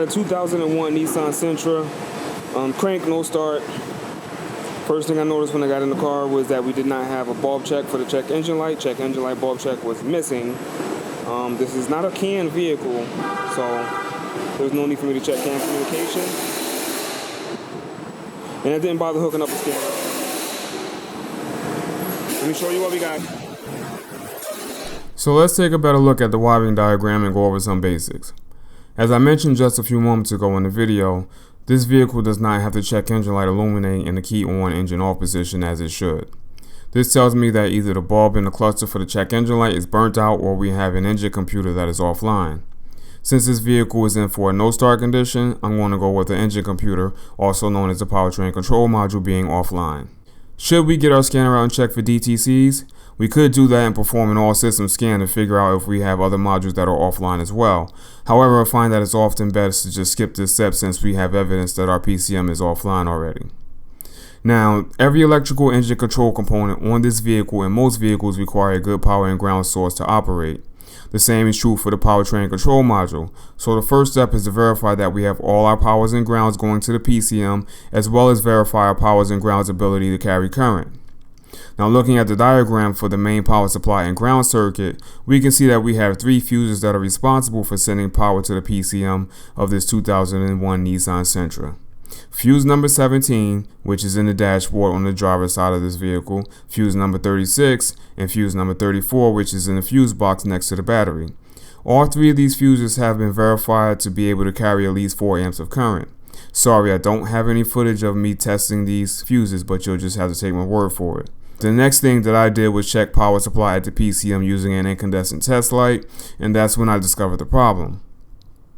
a 2001 Nissan Sentra. Crank, no start. First thing I noticed when I got in the car was that we did not have a bulb check for the check engine light. Check engine light bulb check was missing. This is not a CAN vehicle, so there's no need for me to check CAN communication. And I didn't bother hooking up the scanner. Let me show you what we got. So let's take a better look at the wiring diagram and go over some basics. As I mentioned just a few moments ago in the video, this vehicle does not have the check engine light illuminate in the key on engine off position as it should. This tells me that either the bulb in the cluster for the check engine light is burnt out or we have an engine computer that is offline. Since this vehicle is in for a no start condition, I'm going to go with the engine computer, also known as the powertrain control module, being offline. Should we get our scanner out and check for DTCs? We could do that and perform an all system scan to figure out if we have other modules that are offline as well. However, I find that it's often best to just skip this step since we have evidence that our PCM is offline already. Now, every electrical engine control component on this vehicle and most vehicles require a good power and ground source to operate. The same is true for the powertrain control module. So the first step is to verify that we have all our powers and grounds going to the PCM, as well as verify our powers and grounds ability to carry current. Now, looking at the diagram for the main power supply and ground circuit, we can see that we have 3 fuses that are responsible for sending power to the PCM of this 2001 Nissan Sentra. Fuse number 17, which is in the dashboard on the driver's side of this vehicle, fuse number 36, and fuse number 34, which is in the fuse box next to the battery. All 3 of these fuses have been verified to be able to carry at least 4 amps of current. Sorry, I don't have any footage of me testing these fuses, but you'll just have to take my word for it. The next thing that I did was check power supply at the PCM using an incandescent test light, and that's when I discovered the problem.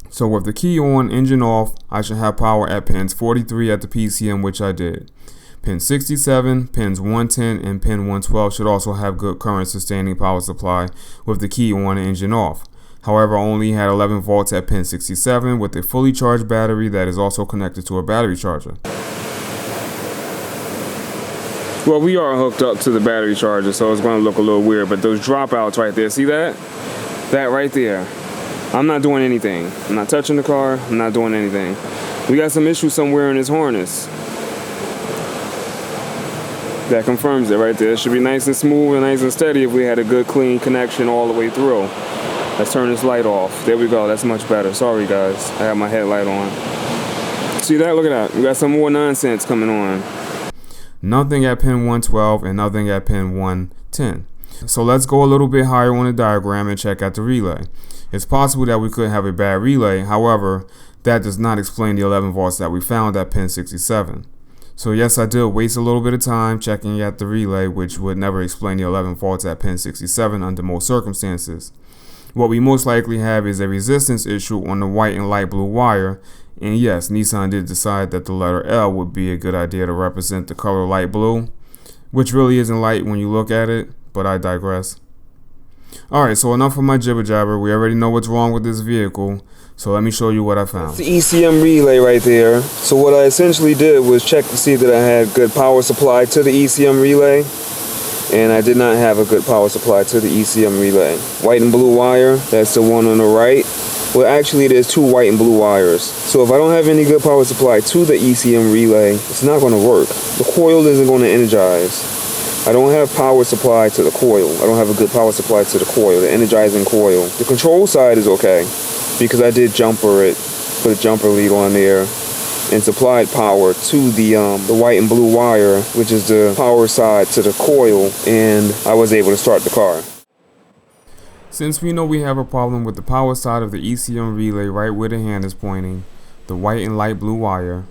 So with the key on, engine off, I should have power at pins 43 at the PCM, which I did. Pin 67, pins 110, and pin 112 should also have good current sustaining power supply with the key on and engine off. However, I only had 11 volts at pin 67 with a fully charged battery that is also connected to a battery charger. Well, we are hooked up to the battery charger, so it's going to look a little weird, but those dropouts right there, see that? That right there. I'm not doing anything. I'm not touching the car. I'm not doing anything. We got some issue somewhere in this harness. That confirms it right there. It should be nice and smooth and nice and steady if we had a good clean connection all the way through. Let's turn this light off. There we go. That's much better. Sorry, guys. I have my headlight on. See that? Look at that. We got some more nonsense coming on. Nothing at pin 112 and nothing at pin 110. So let's go a little bit higher on the diagram and check out the relay. It's possible that we could have a bad relay, however, that does not explain the 11 volts that we found at pin 67. So yes, I did waste a little bit of time checking at the relay, which would never explain the 11 volts at pin 67 under most circumstances. What we most likely have is a resistance issue on the white and light blue wire. And yes, Nissan did decide that the letter L would be a good idea to represent the color light blue, which really isn't light when you look at it, but I digress. Alright, so enough of my jibber jabber. We already know what's wrong with this vehicle, so let me show you what I found. That's the ECM relay right there. So what I essentially did was check to see that I had good power supply to the ECM relay, and I did not have a good power supply to the ECM relay. White and blue wire, that's the one on the right. Well, actually, there's 2 white and blue wires. So if I don't have any good power supply to the ECM relay, it's not going to work. The coil isn't going to energize. I don't have power supply to the coil. I don't have a good power supply to the coil, the energizing coil. The control side is okay because I did jumper it, put a jumper lead on there, and supplied power to the white and blue wire, which is the power side to the coil, and I was able to start the car. Since we know we have a problem with the power side of the ECM relay right where the hand is pointing, the white and light blue wire,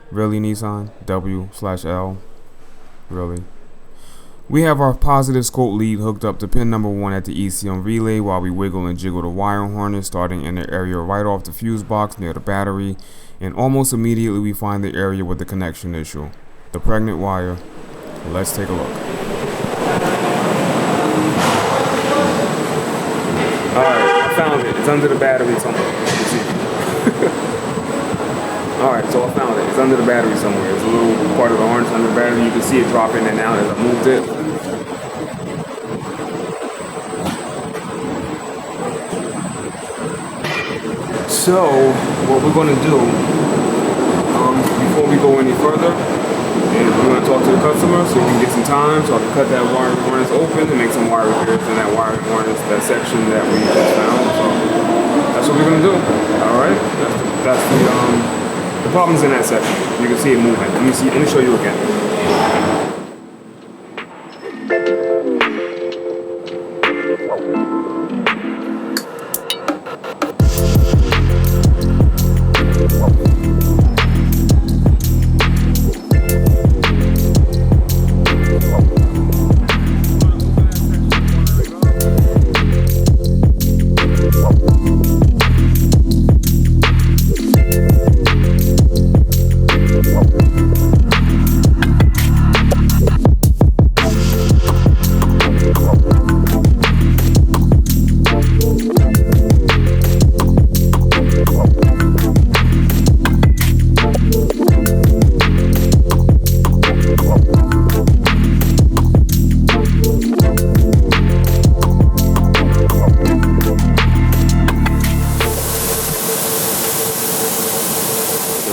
really Nissan, W/L, really. We have our positive scope lead hooked up to pin number 1 at the ECM relay while we wiggle and jiggle the wire harness starting in the area right off the fuse box near the battery, and almost immediately we find the area with the connection issue, the pregnant wire. Let's take a look. Alright, I found it. It's under the battery somewhere. Alright, so I found it. It's under the battery somewhere. It's a little part of the harness under the battery. You can see it drop in and out as I moved it. So, what we're going to do, before we go any further, is we're going to talk to the customer so we can get some time so I can cut that wiring harness open and make some wire repairs in that wiring harness, that section that we just found. So, that's what we're going to do. Alright? That's the problem's in that section. You can see it moving. Let me show you again.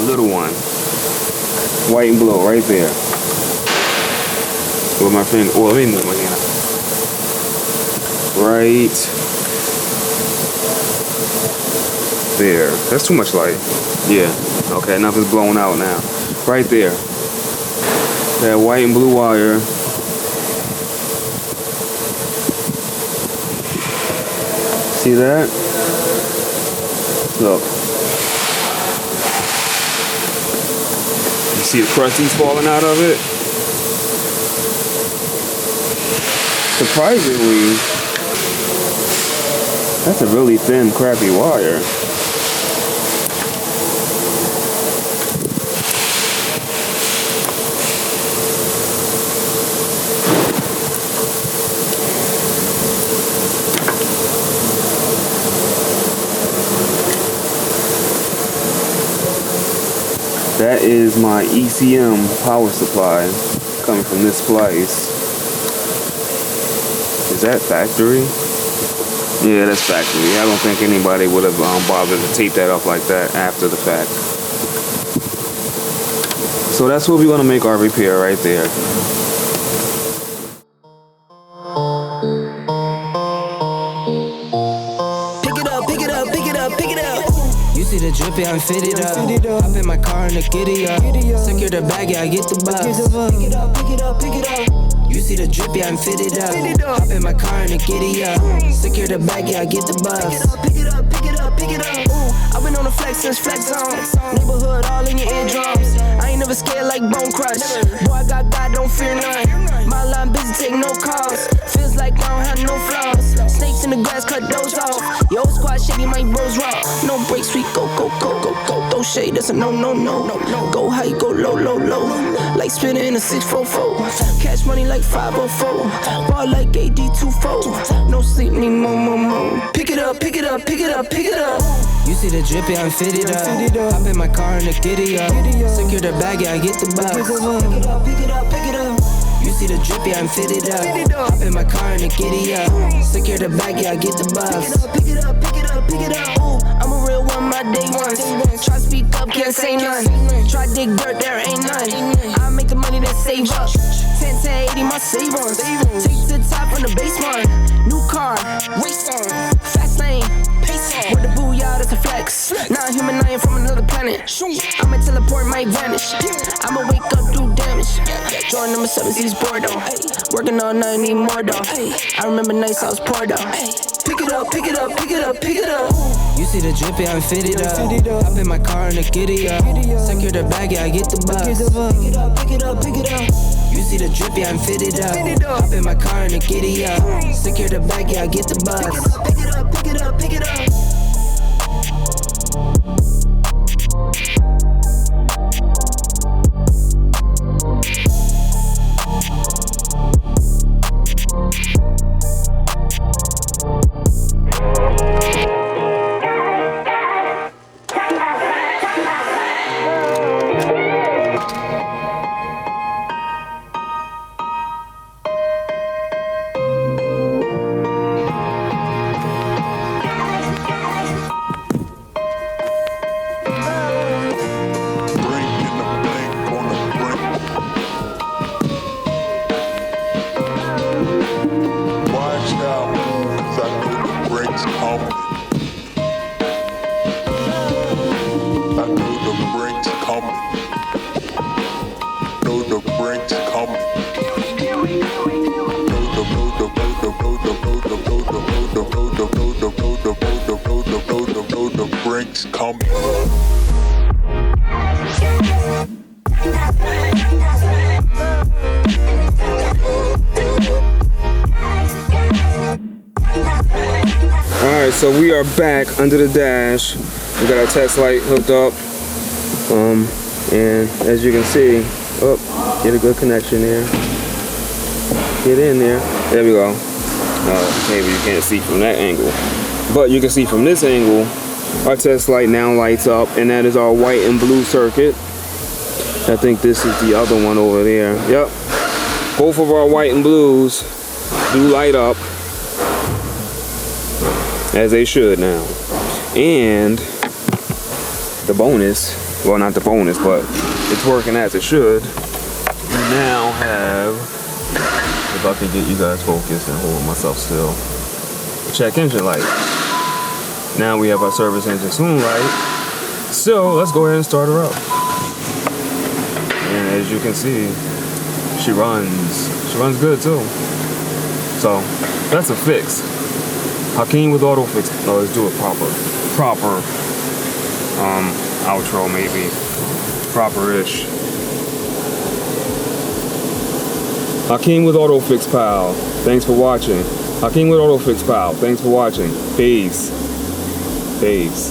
Little one, white and blue, right there. With my friend, let me move my hand up. Right there. That's too much light. Yeah. Okay, nothing's blown out now. Right there. That white and blue wire. See that? Look. See the crusties falling out of it? Surprisingly, that's a really thin, crappy wire. That is my ECM power supply coming from this place. Is that factory? Yeah, that's factory. I don't think anybody would have bothered to tape that up like that after the fact. So that's where we're going to make our repair right there. Pick it up, pick it up, pick it up, pick it up. You see the drippy, I'm fitted up. Hop in my car and the giddy up. Secure the bag, yeah, I get the bus. Pick it up, pick it up, pick it up. You see the drippy, I'm fitted up. Hop in my car and the giddy up. Secure the bag, yeah, I get the bus. Pick it up, pick it up, pick it up, pick it up. I've been on the flex since flex zone. Neighborhood all in your eardrums. I ain't never scared like Bone Crush. Boy, I got God, don't fear none. My line busy, take no calls. Feels like I don't have no flaws. Snakes in the grass, cut those off. Yo, squad shady, my bros raw. No breaks, we go, go, go, go, go. Throw shade, that's a no, no, no, no, no. Go high, go low, low, low. Like spinning in a 644. Cash money like 504. Ball like AD24. No sleep, need more, more, more. Pick it up, pick it up, pick it up, pick it up. You see the drippy, I'm fitted up. Hop in my car and the giddy up. Secure the bag, yeah, I get the bus. Pick it up, pick it up, pick it up. You see the drippy, I'm fitted up. Hop in my car and the giddy up. Secure the bag, yeah, I get the bus. Pick it up, pick it up, pick it up. Ooh, I'm a real one, my day ones. Try speak up, can't say none. Try dig dirt, there ain't none. I make the money that save up. 10 to 80, my savings. Take to the top on the baseline. New car, race on. Fast lane, pace on. With the booyah, that's a flex. Not human, I ain't from another planet. I'ma teleport, might vanish. I'ma wake up, do damage. Join number 7, he's bored though. Working all night, need more though. I remember nights I was poor though. Pick it up, pick it up, pick it up, pick it up. You see the drippy, I'm fitted up. Hop in my car and the giddy up. Secure the bag, yeah, I get the bus. Pick it up, pick it up, pick it up. You see the drippy, I'm fitted up. Hop in my car and the giddy up. Secure the bag, yeah, I get the bus. Pick it up, pick it up, pick it up. Watch out, 'cause I know the break's coming. I know the break's coming. Know the break's coming. The break's coming. Alright, so we are back under the dash. We got our test light hooked up. And as you can see, get a good connection there. Get in there. There we go. Maybe you can't see from that angle. But you can see from this angle, our test light now lights up, and that is our white and blue circuit. I think this is the other one over there. Yep. Both of our white and blues do light up, as they should now. And the bonus, well, not the bonus, but it's working as it should. We now have, if I can get you guys focused and hold myself still, check engine light. Now we have our service engine soon light. So let's go ahead and start her up. And as you can see, she runs good too. So that's a fix. Hakeem with auto fix. No, let's do it proper outro, maybe proper-ish. Hakeem with auto fix pal, thanks for watching. Hakeem with auto fix pal, thanks for watching. Peace. Peace.